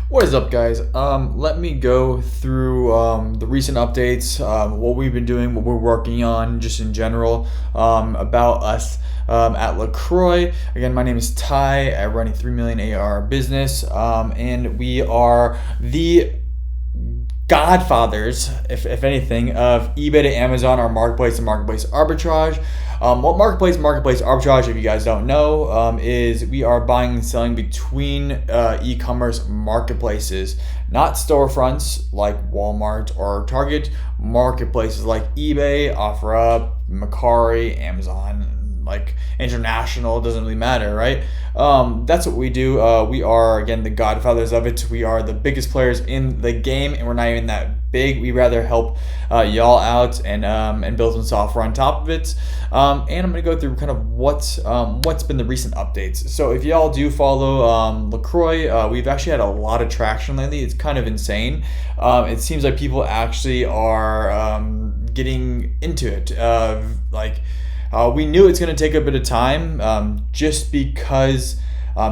What is up, guys? Let me go through the recent updates, what we've been doing, what we're working on, just in general, about us at LacROI. Again, my name is Ty. I run a 3 million AR business, and we are the godfathers, if anything, of eBay to Amazon, our marketplace and marketplace arbitrage. What marketplace arbitrage, if you guys don't know, is we are buying and selling between e-commerce marketplaces, not storefronts like Walmart or Target. Marketplaces like eBay, OfferUp, Mercari, Amazon, like international, doesn't really matter, right? That's what we do. We are, again, the godfathers of it. We are the biggest players in the game, and we're not even that big. We rather help y'all out and build some software on top of it. And I'm gonna go through kind of what's been the recent updates. So if y'all do follow LacROI, we've actually had a lot of traction lately. It's kind of insane. It seems like people actually are getting into it. We knew it's going to take a bit of time, just because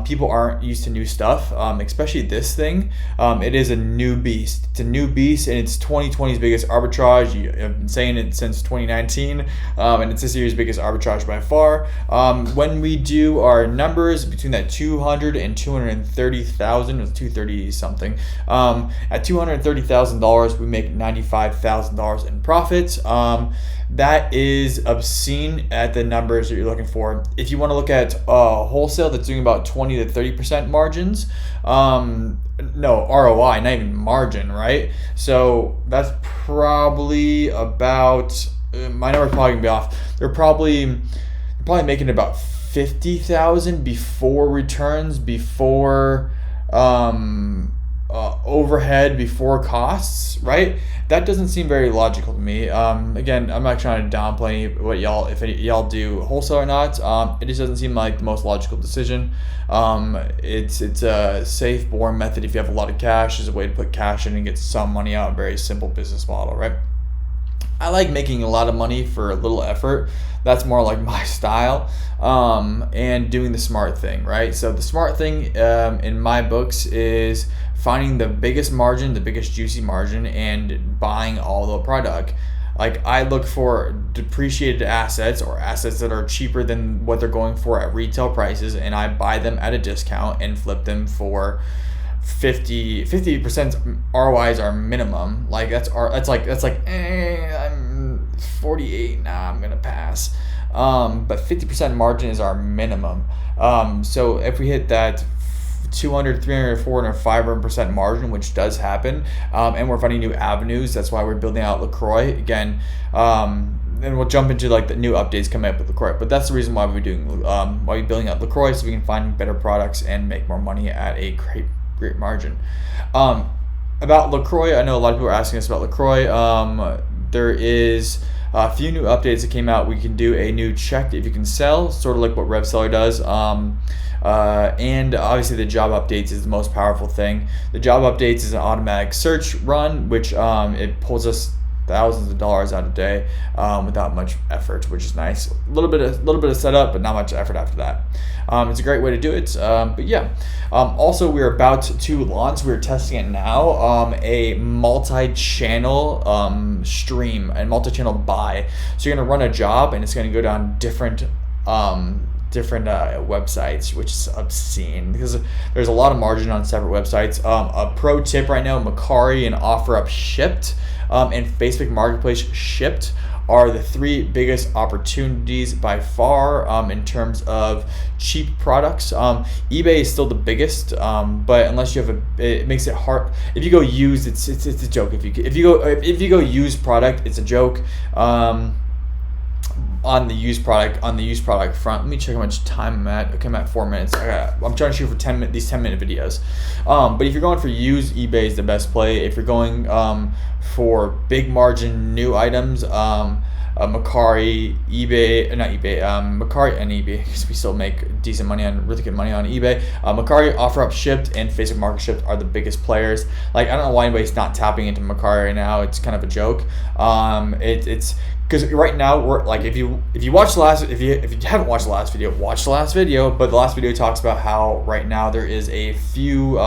people aren't used to new stuff, especially this thing. It is a new beast. It's a new beast, and it's 2020's biggest arbitrage. I've been saying it since 2019, and it's this year's biggest arbitrage by far. When we do our numbers between that 200 and 230,000, it was 230 something. At $230,000, we make $95,000 in profits. That is obscene at the numbers that you're looking for. If you want to look at wholesale, that's doing about 20 to 30% margins. No, ROI, not even margin, right? So that's probably about, my number's probably gonna be off. They're probably making about 50,000 before returns, before overhead, before costs, right? That doesn't seem very logical to me. Again, I'm not trying to downplay what if y'all do wholesale or not. It just doesn't seem like the most logical decision. It's a safe, boring method. If you have a lot of cash, there's a way to put cash in and get some money out. Very simple business model, right? I like making a lot of money for a little effort. That's more like my style, and doing the smart thing, right? So the smart thing, in my books, is finding the biggest margin, the biggest juicy margin, and buying all the product. Like, I look for depreciated assets or assets that are cheaper than what they're going for at retail prices, and I buy them at a discount and flip them for 50% ROIs are minimum. Like that's I'm 48, nah, I'm gonna pass. But 50% margin is our minimum. So if we hit that 200, 300, 400, 500% margin, which does happen, and we're finding new avenues. That's why we're building out LacROI again. And we'll jump into like the new updates coming up with LacROI. But that's the reason why we're building out LacROI, so we can find better products and make more money at a great margin. About LacROI, I know a lot of people are asking us about LacROI. There is a few new updates that came out. We can do a new check if you can sell, sort of like what RevSeller does. And obviously the job updates is the most powerful thing. The job updates is an automatic search run, which it pulls us thousands of dollars out a day, without much effort, which is nice. A little bit of setup, but not much effort after that. It's a great way to do it. But yeah, also we're about to launch. We're testing it now. A multi-channel stream and multi-channel buy. So you're gonna run a job, and it's gonna go down different websites, which is obscene because there's a lot of margin on separate websites. A pro tip right now: Mercari and OfferUp Shipped, and Facebook Marketplace Shipped are the three biggest opportunities by far, in terms of cheap products. eBay is still the biggest, but unless you have it makes it hard. If you go used, it's a joke. If you go used product, it's a joke. On the used product front, let me check how much time I'm at. Okay, I'm at 4 minutes. I'm trying to shoot for these 10-minute videos. But if you're going for used, eBay is the best play. If you're going for big margin new items, Mercari, Mercari and eBay, because we still make really good money on eBay. Mercari, OfferUp Shipped, and Facebook Market Shipped are the biggest players. Like, I don't know why anybody's not tapping into Mercari right now. It's kind of a joke. It's because right now we're like, if you haven't watched the last video, watch the last video. But the last video talks about how right now there is a few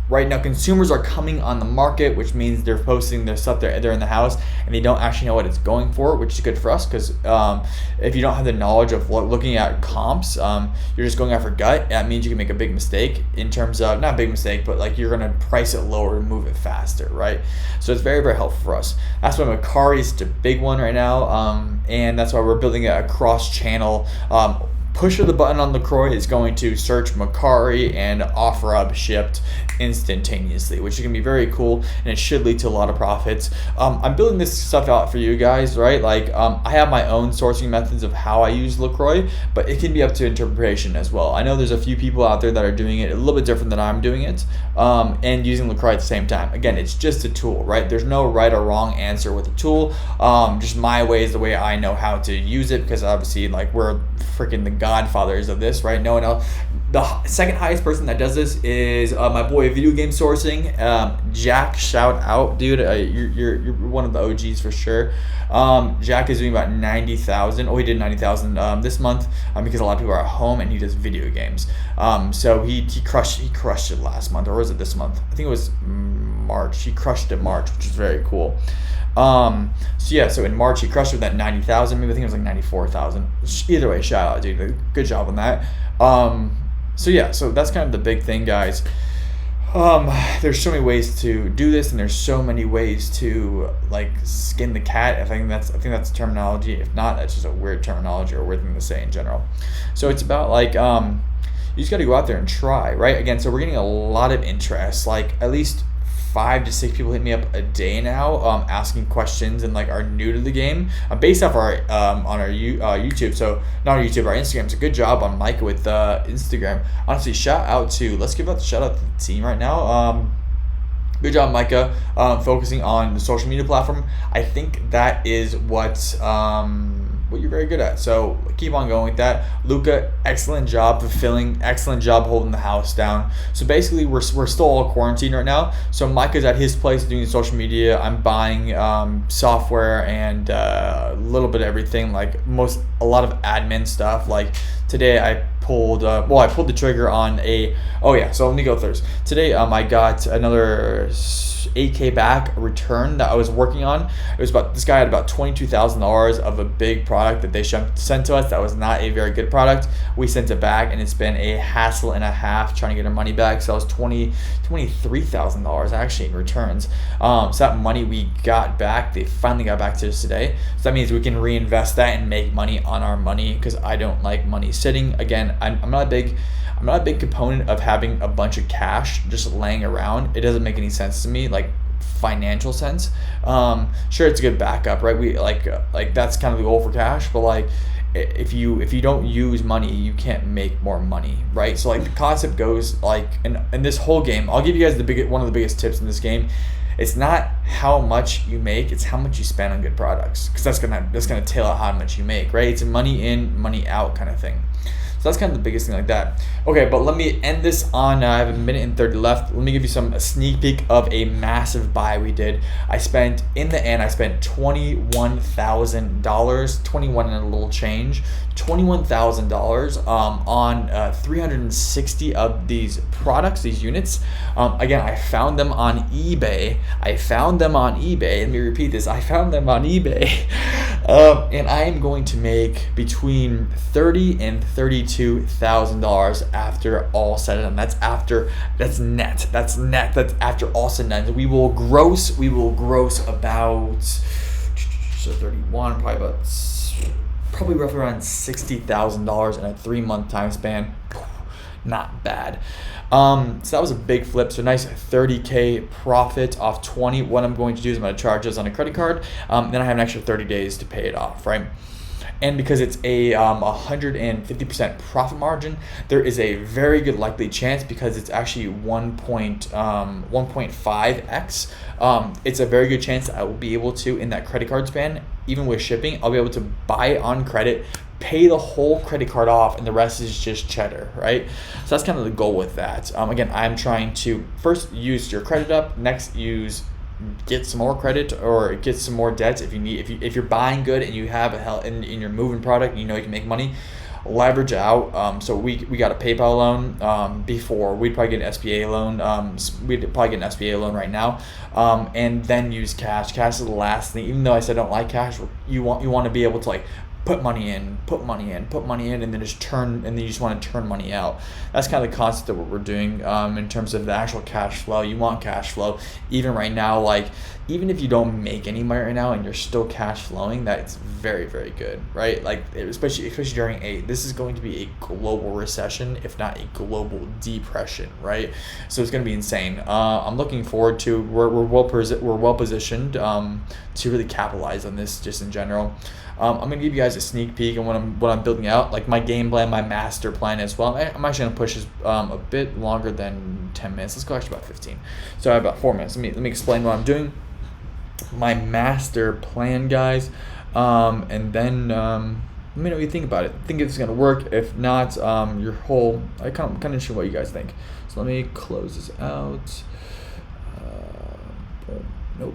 Right now, consumers are coming on the market, which means they're posting their stuff. They're in the house and they don't actually know what it's going for, which is good for us because if you don't have the knowledge of looking at comps, you're just going after gut. That means you can make a big mistake in terms of, not a big mistake, but like you're gonna price it lower to move it faster, right? So it's very, very helpful for us. That's why Macari is such a big one right now, and that's why we're building a cross-channel. Push of the button on LacROI is going to search Macari and OfferUp shipped instantaneously, which is going to be very cool, and it should lead to a lot of profits. I'm building this stuff out for you guys, right? Like I have my own sourcing methods of how I use LacROI, but it can be up to interpretation as well. I know there's a few people out there that are doing it a little bit different than I'm doing it, and using LacROI at the same time. Again, it's just a tool, right? There's no right or wrong answer with a tool. Just my way is the way I know how to use it, because obviously, like, we're freaking the godfathers of this, right? No one else. The second highest person that does this is my boy Video Game Sourcing, Jack. Shout out, dude. You're one of the OGs for sure. Jack is doing about 90,000. Oh, he did 90,000 this month because a lot of people are at home and he does video games. So he crushed it last month, or was it this month? I think it was March. He crushed it March, which is very cool. So in March he crushed it with that 90,000. Maybe I think it was like 94,000. Either way, shout out, dude. Good job on that. So that's kind of the big thing, guys. There's so many ways to do this, and there's so many ways to like skin the cat. I think that's terminology. If not, that's just a weird terminology or a weird thing to say in general. So it's about like you just got to go out there and try, right? Again, so we're getting a lot of interest, like at least 5 to 6 people hit me up a day now, asking questions and like are new to the game, based off our on our YouTube. So not our YouTube, our Instagram. So good job on Micah with Instagram. Honestly, let's give out the shout out to the team right now. Good job, Micah, focusing on the social media platform. I think that is what you're very good at. So keep on going with that. Luca, excellent job fulfilling, excellent job holding the house down. So basically we're still all quarantined right now. So Micah's at his place doing social media. I'm buying software and a little bit of everything, like a lot of admin stuff. Like today I pulled the trigger on so let me go first. Today I got another 8K back return that I was working on. This guy had about $22,000 of a big product that they sent to us that was not a very good product. We sent it back, and it's been a hassle and a half trying to get our money back. So that was $23,000 actually in returns. So that money we got back, they finally got back to us today. So that means we can reinvest that and make money on our money, because I don't like money sitting. Again, I'm not a big component of having a bunch of cash just laying around. It doesn't make any sense to me, like financial sense. Sure, it's a good backup, right? We like that's kind of the goal for cash, but like if you don't use money, you can't make more money, right? So like the concept goes like in this whole game, I'll give you guys one of the biggest tips in this game. It's not how much you make, it's how much you spend on good products, because that's gonna tail out how much you make, right? It's a money in, money out kind of thing. So that's kind of the biggest thing like that. Okay, but let me end this on, I have a minute and 30 left. Let me give you a sneak peek of a massive buy we did. In the end, I spent $21,000, 21 and a little change, $21,000 on 360 of these products, these units. Again, I found them on eBay. Let me repeat this. I found them on eBay. And I am going to make between $30,000 and $32,000 after all said and done. That's net. That's after all said and done. We will gross about 31, probably roughly around $60,000 in a 3-month time span. Not bad. So that was a big flip. So nice 30K profit off 20. What I'm going to do is I'm going to charge this on a credit card. Then I have an extra 30 days to pay it off, right? And because it's a 150% profit margin, there is a very good likely chance, because it's actually 1.5x. It's a very good chance that I will be able to, in that credit card span, even with shipping, I'll be able to buy it on credit, pay the whole credit card off, and the rest is just cheddar, right? So that's kind of the goal with that. Again, I'm trying to first use your credit up, next get some more credit or get some more debts if you're buying good and you have in your moving product, and you know you can make money. leverage out. So we got a PayPal loan before. We'd probably get an SBA loan. We'd probably get an SBA loan right now, and then use cash. Cash is the last thing. Even though I said I don't like cash, you want to be able to like put money in, and then you just want to turn money out. That's kind of the concept of what we're doing in terms of the actual cash flow. You want cash flow. Even right now, like, even if you don't make any money right now and you're still cash flowing, that's very, very good, right? Like, especially during this is going to be a global recession, if not a global depression, right? So it's going to be insane. I'm looking forward to, we're well positioned to really capitalize on this just in general. I'm going to give you guys a sneak peek on what I'm building out, like my game plan, my master plan as well. I'm actually going to push this a bit longer than 10 minutes. Let's go actually about 15. So I have about 4 minutes. Let me explain what I'm doing. My master plan, guys, and then let me know what you think about it. Think if it's going to work. If not, I kind of interested what you guys think. So let me close this out. Nope.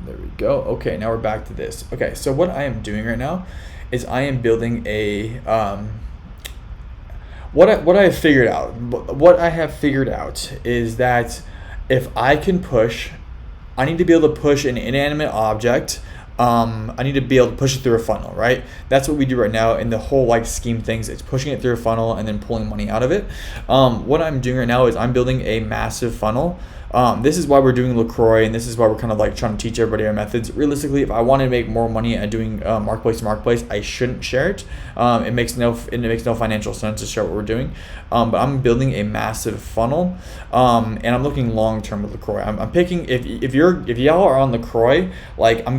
There we go. Okay, now we're back to this. Okay, so what I am doing right now is I am building a what I have figured out. What I have figured out is that if I can push, I need to be able to push an inanimate object. I need to be able to push it through a funnel, right? That's what we do right now in the whole like scheme things. It's pushing it through a funnel and then pulling money out of it. What I'm doing right now is I'm building a massive funnel. This is why we're doing LacROI, and this is why we're kind of like trying to teach everybody our methods. Realistically, if I want to make more money at doing marketplace to marketplace, I shouldn't share it. It makes no financial sense to share what we're doing. But I'm building a massive funnel, and I'm looking long term with LacROI. I'm picking if y'all are on LacROI, like let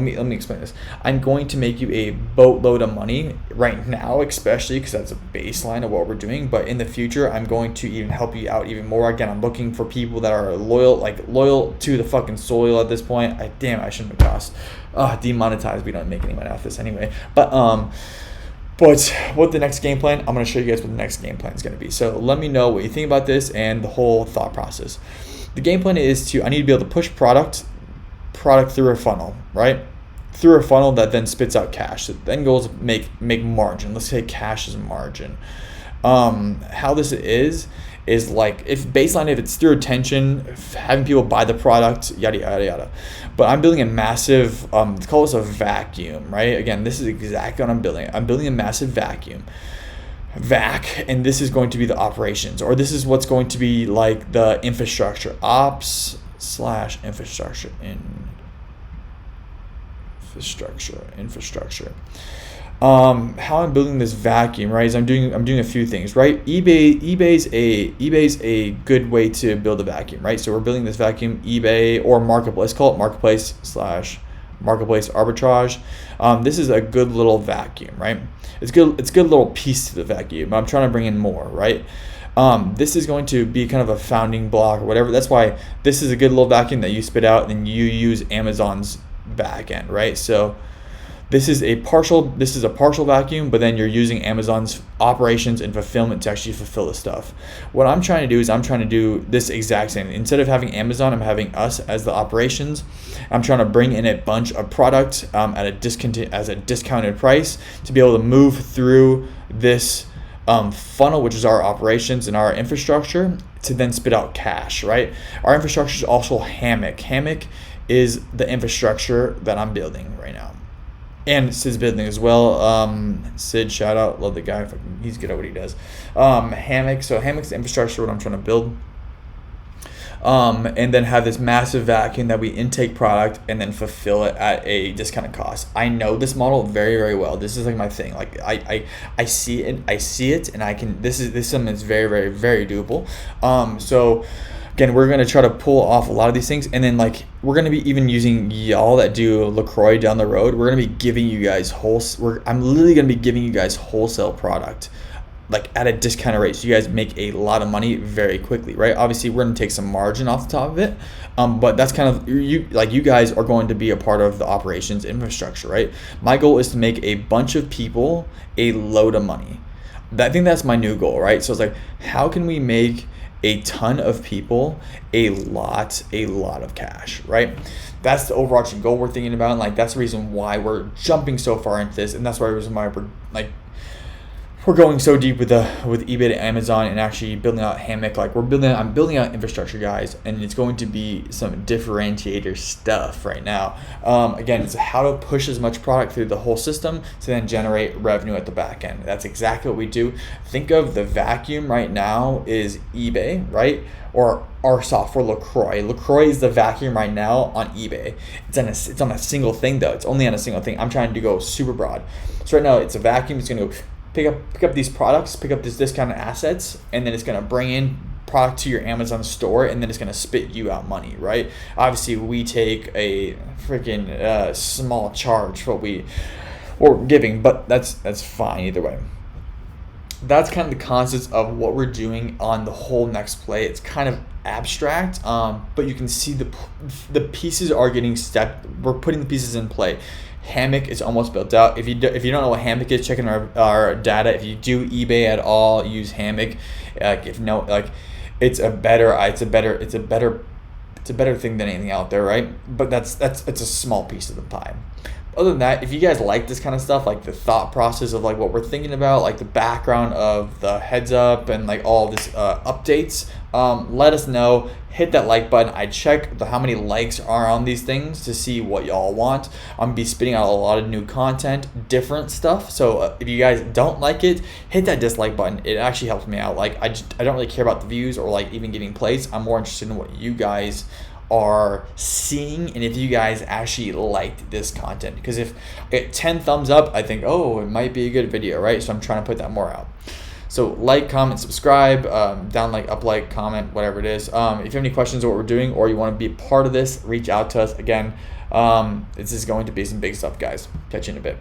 me explain this. I'm going to make you a boatload of money right now, especially because that's a baseline of what we're doing. But in the future, I'm going to even help you out even more. Again, I'm looking for people that are loyal to the fucking soil at this point. I shouldn't have cost demonetized. We don't make any money off this anyway. But what the next game plan, I'm going to show you guys what the next game plan is going to be. So let me know what you think about this and the whole thought process. The game plan is I need to be able to push product through a funnel, right? Through a funnel that then spits out cash. So the end goal is make margin. Let's say cash is margin. How this is like, if it's through attention, having people buy the product, yada yada yada. But I'm building a massive let's call this a vacuum, right? Again, this is exactly what I'm building. I'm building a massive vacuum, and this is going to be the operations, or this is what's going to be like the infrastructure, ops / infrastructure how I'm building this vacuum, right, is I'm doing a few things, right? eBay's a good way to build a vacuum, right? So we're building this vacuum, eBay or marketplace, call it marketplace / marketplace arbitrage. This is a good little vacuum, right? It's good little piece to the vacuum. I'm trying to bring in more, right? This is going to be kind of a founding block or whatever. That's why this is a good little vacuum that you spit out and then you use Amazon's back end, right? So this is a partial vacuum, but then you're using Amazon's operations and fulfillment to actually fulfill the stuff. What I'm trying to do is I'm trying to do this exact same. Instead of having Amazon, I'm having us as the operations. I'm trying to bring in a bunch of product at a discounted price to be able to move through this funnel, which is our operations and our infrastructure, to then spit out cash, right? Our infrastructure is also Hammock. Hammock is the infrastructure that I'm building right now. And Sid's building as well. Sid, shout out, love the guy. He's good at what he does. Hammock. So Hammock's the infrastructure, what I'm trying to build. And then have this massive vacuum that we intake product and then fulfill it at a discounted cost. I know this model very, very well. This is like my thing. Like I see it, and I can. This is something that's very, very, very doable. So again, we're going to try to pull off a lot of these things, and then like we're going to be even using y'all that do LacROI down the road. We're going to be giving you guys I'm literally going to be giving you guys wholesale product, like at a discounted rate, so you guys make a lot of money very quickly, right? Obviously, we're going to take some margin off the top of it, but that's kind of you guys are going to be a part of the operations infrastructure, right? My goal is to make a bunch of people a load of money. I think that's my new goal, right? So it's like, how can we make a ton of people a lot of cash, right? That's the overarching goal we're thinking about, and like that's the reason why we're jumping so far into this, and that's the reason why we're like we're going so deep with eBay to Amazon and actually building out Hammock. Like I'm building out infrastructure, guys, and it's going to be some differentiator stuff right now. Again, it's how to push as much product through the whole system to then generate revenue at the back end. That's exactly what we do. Think of the vacuum right now is eBay, right? Or our software, LacROI. LacROI is the vacuum right now on eBay. It's on a single thing though. It's only on a single thing. I'm trying to go super broad. So right now it's a vacuum. It's going to pick up these products, pick up this discounted assets, and then it's going to bring in product to your Amazon store, and then it's going to spit you out money, right? Obviously, we take a freaking small charge for what we're giving, but that's fine either way. That's kind of the concepts of what we're doing on the whole next play. It's kind of abstract, but you can see the pieces are getting stepped. We're putting the pieces in play. Hammock is almost built out. If you don't know what Hammock is, check in our data. If you do eBay at all, use Hammock. It's a better thing than anything out there, right? But it's a small piece of the pie. Other than that, if you guys like this kind of stuff, like the thought process of like what we're thinking about, like the background of the heads up and like all this updates, let us know. Hit that like button. I check how many likes are on these things to see what y'all want. I'm gonna be spitting out a lot of new content, different stuff. So if you guys don't like it, hit that dislike button. It actually helps me out. Like I don't really care about the views or like even getting plays. I'm more interested in what you guys are seeing and if you guys actually liked this content, because if it 10 thumbs up, I think, oh, it might be a good video, right? So I'm trying to put that more out. So like, comment, subscribe, down like, up like, comment, whatever it is. If you have any questions on what we're doing or you want to be a part of this, reach out to us. Again, this is going to be some big stuff, guys. Catch you in a bit.